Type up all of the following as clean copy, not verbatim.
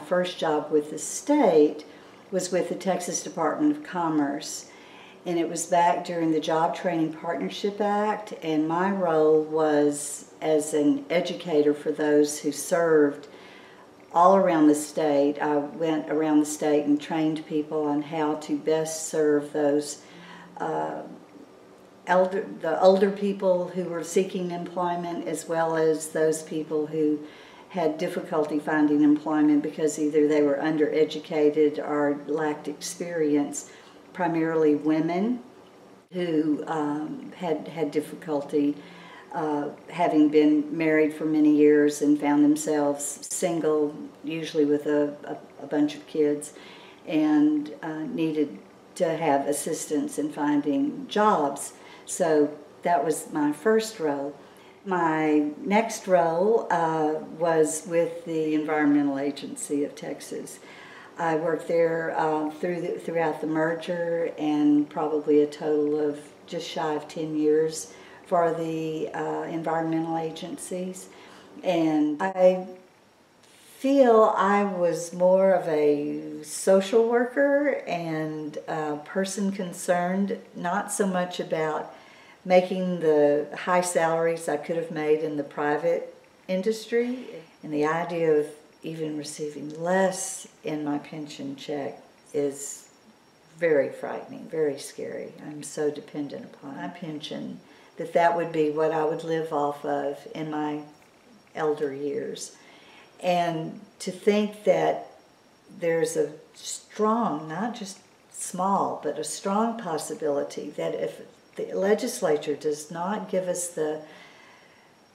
first job with the state was with the Texas Department of Commerce. And it was back during the Job Training Partnership Act, and my role was as an educator for those who served all around the state. I went around the state and trained people on how to best serve those the older people who were seeking employment, as well as those people who had difficulty finding employment because either they were undereducated or lacked experience. Primarily women who had difficulty having been married for many years and found themselves single, usually with a bunch of kids, and needed to have assistance in finding jobs. So that was my first role. My next role was with the Environmental Agency of Texas. I worked there throughout the merger, and probably a total of just shy of 10 years for the environmental agencies. And I feel I was more of a social worker and a person concerned not so much about making the high salaries I could have made in the private industry, and the idea of even receiving less in my pension check is very frightening, very scary. I'm so dependent upon my pension that would be what I would live off of in my elder years. And to think that there's a strong, not just small, but a strong possibility that if the legislature does not give us the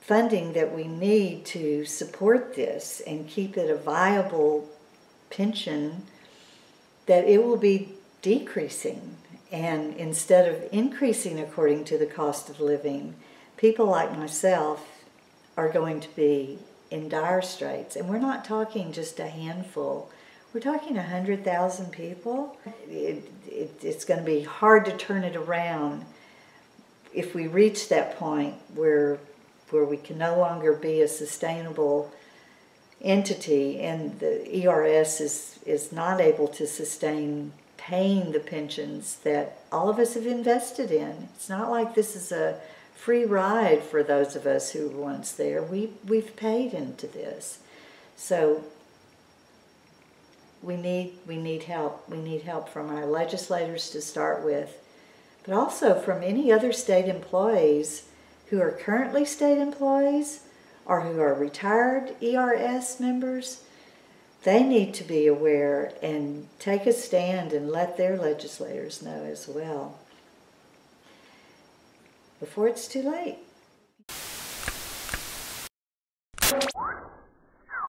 funding that we need to support this and keep it a viable pension, that it will be decreasing. And instead of increasing according to the cost of living, people like myself are going to be in dire straits. And we're not talking just a handful. We're talking 100,000 people. It's going to be hard to turn it around if we reach that point where we can no longer be a sustainable entity, and the ERS is not able to sustain paying the pensions that all of us have invested in. It's not like this is a free ride for those of us who were once there. We've paid into this. So we need help. We need help from our legislators to start with, but also from any other state employees who are currently state employees or who are retired ERS members. They need to be aware and take a stand and let their legislators know as well before it's too late.